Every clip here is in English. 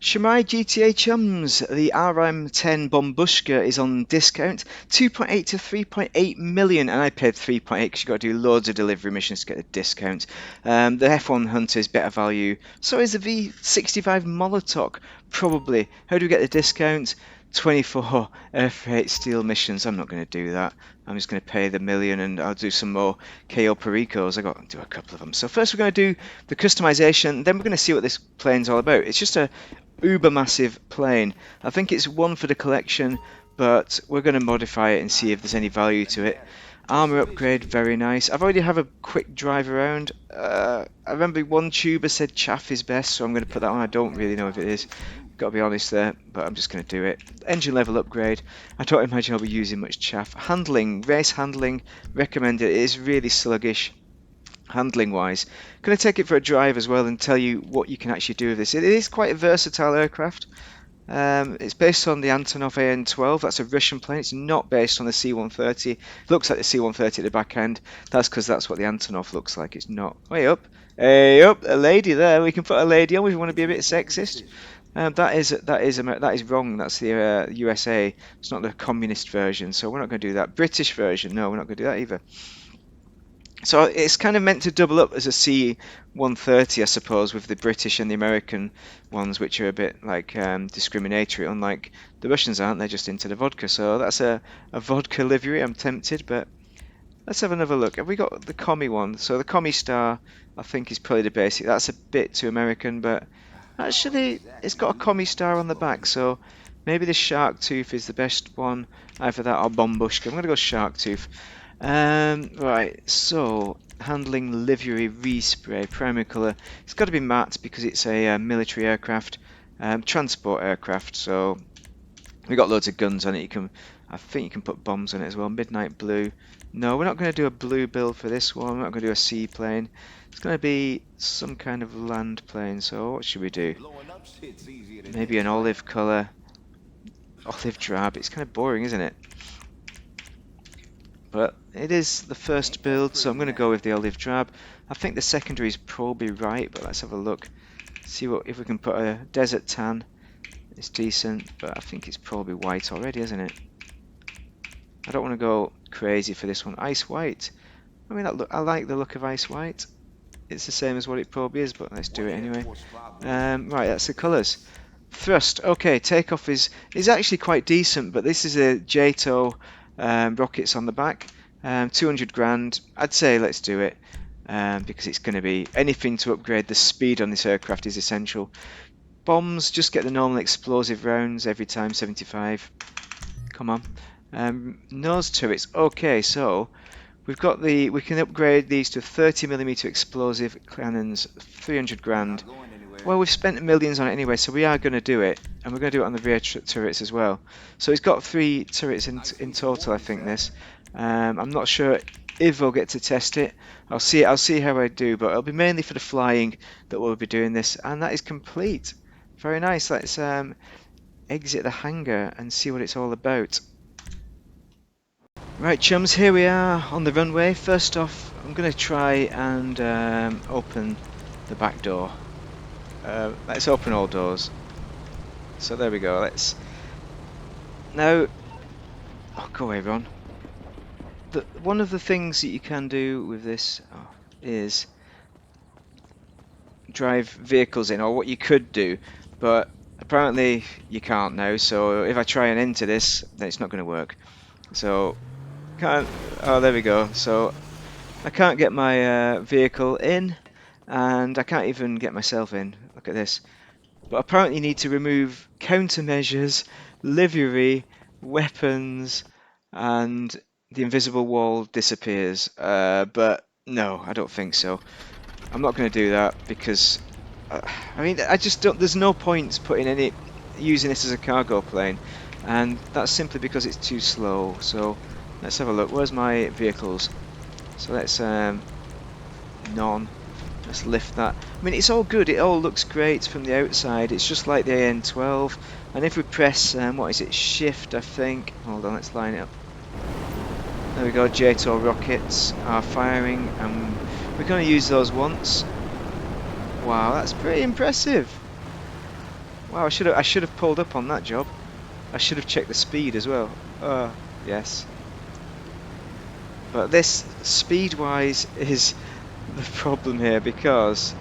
Shemai GTA chums, the RM10 Bombushka is on discount, 2.8 to 3.8 million, and I paid 3.8 because you've got to do loads of delivery missions to get a discount. The F1 Hunter is better value, so is the V65 Molotov, probably. How do we get the discount? 24 F8 steel missions. I'm not going to do that. I'm just going to pay the million and I'll do some more KO Pericos. I got to do a couple of them. So first we're going to do the customization, then we're going to see what this plane's all about. It's just a uber massive plane. I think it's one for the collection, but we're going to modify it and see if there's any value to it. Armor upgrade, very nice. I've already have a quick drive around. I remember one tuber said chaff is best, so I'm going to put that on. I don't really know if it is. Got to be honest there, but I'm just going to do it. Engine level upgrade. I don't imagine I'll be using much chaff. Handling, race handling, recommended. It is really sluggish handling wise. Going to take it for a drive as well and tell you what you can actually do with this. It is quite a versatile aircraft. It's based on the Antonov AN12. That's a Russian plane. It's not based on the C130. It looks like the C130 at the back end. That's because that's what the Antonov looks like. It's not. Way up. Hey up, a lady there. We can put a lady on if we want to be a bit sexist. That is wrong. That's the USA. It's not the communist version, so we're not going to do that. British version, no, we're not going to do that either. So it's kind of meant to double up as a C130, I suppose, with the British and the American ones, which are a bit like discriminatory. Unlike the Russians aren't, they're just into the vodka. So that's a vodka livery. I'm tempted, but let's have another look. Have we got the commie one? So the commie star, I think, is probably the basic. That's a bit too American, but actually, it's got a commie star on the back, so maybe the shark tooth is the best one. Either that or Bombushka. I'm going to go shark tooth. Right, so handling livery respray primary colour. It's got to be matte because it's a military aircraft, transport aircraft. So we got loads of guns on it. I think you can put bombs on it as well. Midnight blue. No, we're not going to do a blue build for this one. We're not going to do a seaplane. It's going to be some kind of land plane. So what should we do? Maybe an olive colour, olive drab. It's kind of boring, isn't it? But it is the first build, so I'm going to go with the olive drab. I think the secondary is probably right, but let's have a look. See if we can put a desert tan. It's decent, but I think it's probably white already, isn't it? I don't want to go crazy for this one. Ice white. I mean, I like the look of ice white. It's the same as what it probably is, but let's do it anyway. Right, that's the colours. Thrust. Okay, takeoff is actually quite decent, but this is a JATO rockets on the back. 200 grand. I'd say let's do it because it's going to be anything to upgrade the speed on this aircraft is essential. Bombs, just get the normal explosive rounds every time, 75. Come on. Nose turrets. Okay, so we can upgrade these to 30mm explosive cannons, 300 grand. Well, we've spent millions on it anyway, so we are going to do it, and we're going to do it on the rear turrets as well. So it's got 3 turrets in total, I think. This. I'm not sure if we'll get to test it. I'll see how I do, but it'll be mainly for the flying that we'll be doing this, and that is complete. Very nice. Let's exit the hangar and see what it's all about. Right, chums, here we are on the runway. First off, I'm going to try and open the back door. Let's open all doors. So there we go. Let's now. Oh, go away, Ron. One of the things that you can do with this is drive vehicles in, or what you could do, but apparently you can't now. So if I try and enter this, then it's not going to work. So can't. Oh, there we go. So I can't get my vehicle in, and I can't even get myself in. Look at this. But apparently you need to remove countermeasures, livery, weapons, and the invisible wall disappears. But no, I don't think so. I'm not going to do that because I mean, I just don't. There's no point using this as a cargo plane, and that's simply because it's too slow. So let's have a look. Where's my vehicles? So let's none. Let's lift that. I mean, it's all good. It all looks great from the outside. It's just like the AN12. And if we press, what is it? Shift, I think. Hold on, let's line it up. There we go. JATO rockets are firing, and we're going to use those once. Wow, that's pretty impressive. Wow, I should have pulled up on that job. I should have checked the speed as well. Yes. But this, speed-wise, is the problem here, because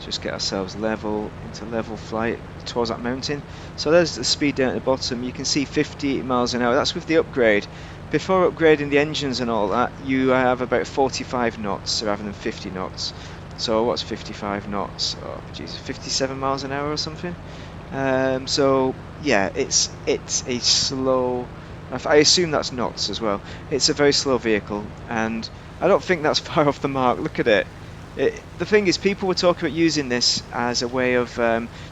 just get ourselves level into level flight towards that mountain. So there's the speed down at the bottom. You can see 50 miles an hour. That's with the upgrade. Before upgrading the engines and all that, you have about 45 knots rather than 50 knots. So what's 55 knots? Oh, Jesus, 57 miles an hour or something. So yeah, it's a slow. I assume that's knots as well. It's a very slow vehicle, and I don't think that's far off the mark. Look at it. The thing is, people were talking about using this as a way of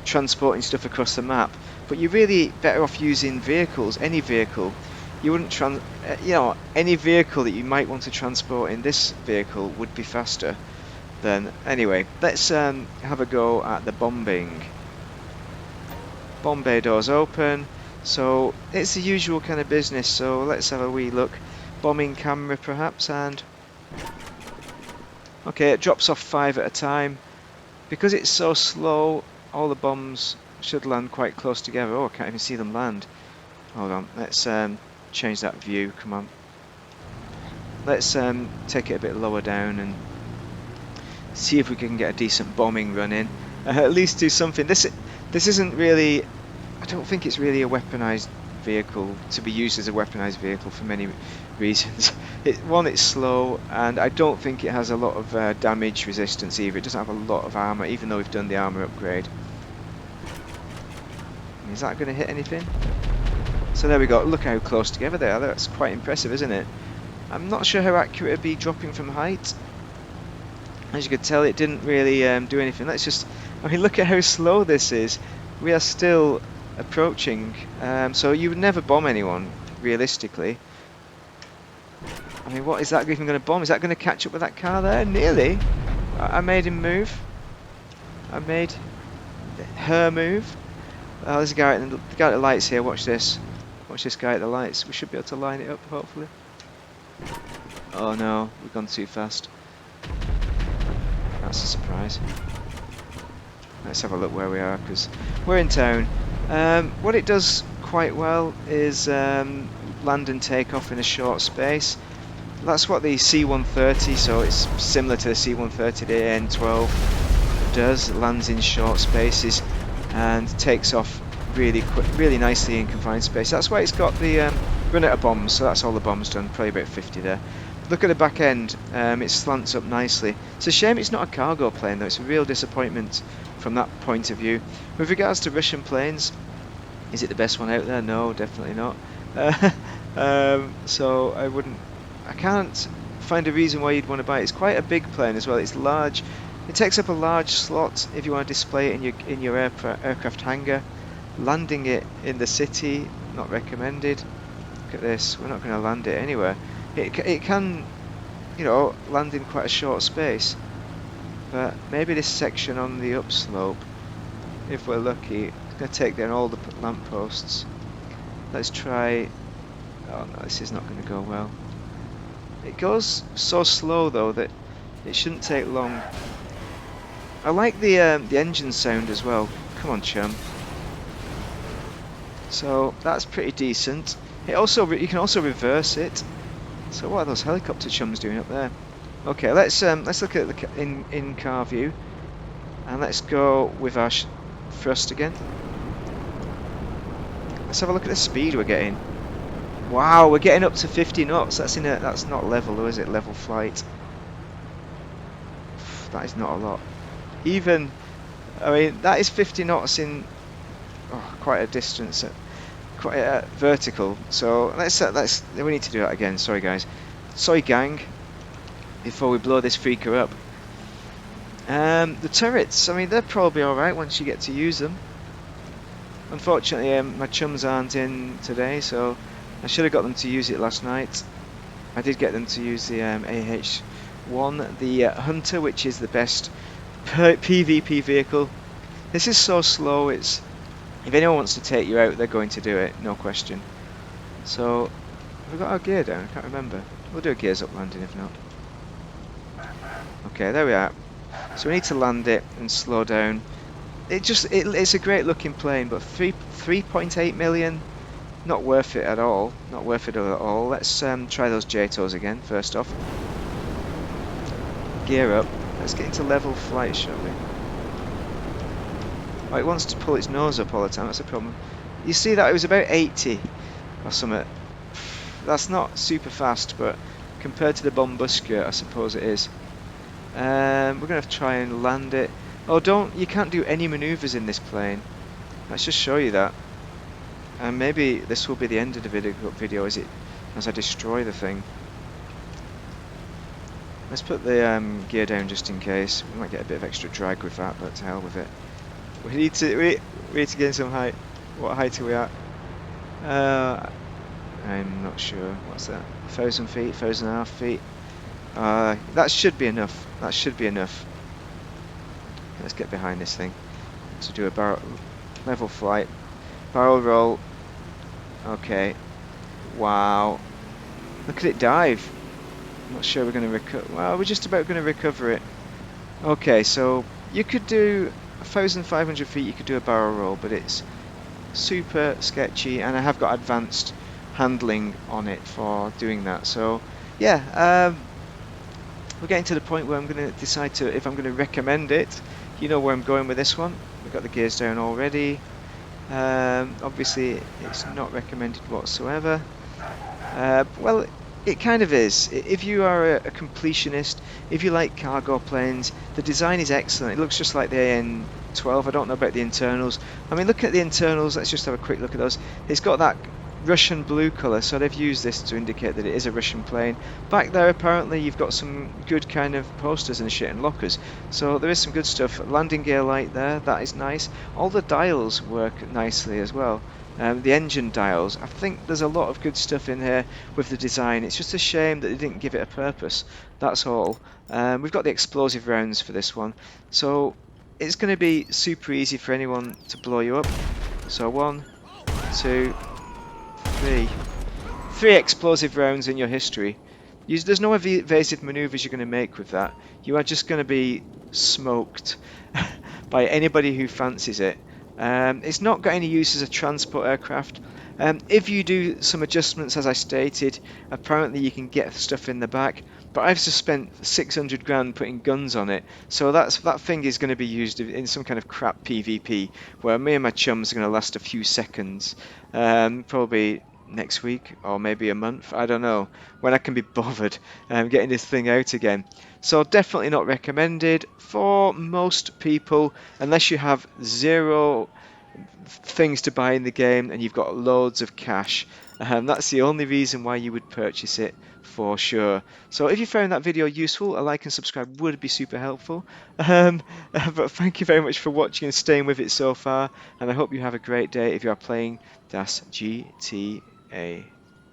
transporting stuff across the map, but you're really better off using vehicles, any vehicle. You wouldn't any vehicle that you might want to transport in this vehicle would be faster. Then anyway, let's have a go at the bombing. Bomb bay doors open, so it's the usual kind of business. So let's have a wee look. Bombing camera perhaps, and okay, it drops off 5 at a time. Because it's so slow, all the bombs should land quite close together. Oh, I can't even see them land. Hold on, let's change that view. Come on. Let's take it a bit lower down and see if we can get a decent bombing run in. At least do something. This isn't really. I don't think it's really a weaponized vehicle to be used as a weaponized vehicle for many reasons. One, it's slow, and I don't think it has a lot of damage resistance either. It doesn't have a lot of armor, even though we've done the armor upgrade. Is that going to hit anything? So there we go. Look how close together they are. That's quite impressive, isn't it? I'm not sure how accurate it'd be dropping from height. As you could tell, it didn't really do anything. Let's just. I mean, look at how slow this is. We are still approaching. So you would never bomb anyone, realistically. I mean, what is that even going to bomb? Is that going to catch up with that car there? Nearly. I made him move. I made her move. There's a guy at the lights here. Watch this. Watch this guy at the lights. We should be able to line it up, hopefully. Oh no, we've gone too fast. That's a surprise. Let's have a look where we are, because we're in town. What it does quite well is land and take off in a short space. That's what the C130, so it's similar to the C130 the AN12 does. It lands in short spaces and takes off really quick, really nicely in confined space. That's why it's got the run out of bombs, so that's all the bombs done, probably about 50 there. Look at the back end, it slants up nicely. It's a shame it's not a cargo plane though, it's a real disappointment from that point of view. With regards to Russian planes, is it the best one out there? No, definitely not. So I can't find a reason why you'd want to buy it. It's quite a big plane as well, it's large. It takes up a large slot if you want to display it in your aircraft hangar. Landing it in the city, not recommended. Look at this, we're not going to land it anywhere. It can, land in quite a short space, but maybe this section on the upslope, if we're lucky, it's going to take down all the lampposts. Let's try. Oh no, this is not going to go well. It goes so slow though that it shouldn't take long. I like the engine sound as well. Come on, chum. So that's pretty decent. You can also reverse it. So what are those helicopter chums doing up there? Okay, let's look at the in car view, and let's go with our thrust again. Let's have a look at the speed we're getting. Wow, we're getting up to 50 knots. That's not level, though, is it? Level flight. That is not a lot. I mean, that is 50 knots in quite a distance. Quite vertical. So we need to do that again. Sorry guys, sorry gang, before we blow this freaker up. The turrets, I mean, they're probably alright once you get to use them. Unfortunately my chums aren't in today, so I should have got them to use it last night. I did get them to use the AH-1, the Hunter, which is the best PvP vehicle. This is so slow, if anyone wants to take you out, they're going to do it, no question. So, have we got our gear down? I can't remember. We'll do a gears up landing if not. Okay, there we are. So we need to land it and slow down. it's a great looking plane, but 3.8 million, not worth it at all. Not worth it at all. Let's try those JTOs again. First off, gear up. Let's get into level flight, shall we? Oh, it wants to pull its nose up all the time. That's a problem. You see that it was about 80 or something. That's not super fast, but compared to the Bombushka, I suppose it is. We're gonna try and land it. Oh, you can't do any maneuvers in this plane. Let's just show you that. And maybe this will be the end of the video as I destroy the thing. Let's put the gear down just in case. We might get a bit of extra drag with that, but to hell with it. We need to gain some height. What height are we at? I'm not sure. What's that? 1,000 feet, 1,500 feet. That should be enough. That should be enough. Let's get behind this thing to do a level flight. Barrel roll. Okay. Wow. Look at it dive. I'm not sure we're going to recover. Well, we're just about going to recover it. Okay, so you could do 1,500 feet. You could do a barrel roll, but it's super sketchy, and I have got advanced handling on it for doing that. So yeah, we're getting to the point where I'm going to decide if I'm going to recommend it. You know where I'm going with this one. We've got the gears down already. Obviously it's not recommended whatsoever. Well, it kind of is. If you are a completionist, if you like cargo planes, the design is excellent. It looks just like the AN12. I don't know about the internals. I mean, look at the internals. Let's just have a quick look at those. It's got that Russian blue colour, so they've used this to indicate that it is a Russian plane. Back there, apparently, you've got some good kind of posters and shit and lockers. So there is some good stuff. Landing gear light there, that is nice. All the dials work nicely as well. The engine dials. I think there's a lot of good stuff in here with the design. It's just a shame that they didn't give it a purpose. That's all. We've got the explosive rounds for this one, so it's going to be super easy for anyone to blow you up. So 1, 2, 3 explosive rounds in your history. There's no evasive maneuvers you're going to make with that. You are just going to be smoked by anybody who fancies it. It's not got any use as a transport aircraft. If you do some adjustments, as I stated, apparently you can get stuff in the back, but I've just spent 600 grand putting guns on it, so that thing is going to be used in some kind of crap PvP, where me and my chums are going to last a few seconds, probably next week or maybe a month, I don't know, when I can be bothered getting this thing out again. So definitely not recommended for most people, unless you have zero things to buy in the game and you've got loads of cash. That's the only reason why you would purchase it for sure. So if you found that video useful, a like and subscribe would be super helpful. But thank you very much for watching and staying with it so far, and I hope you have a great day if you are playing Das GTA.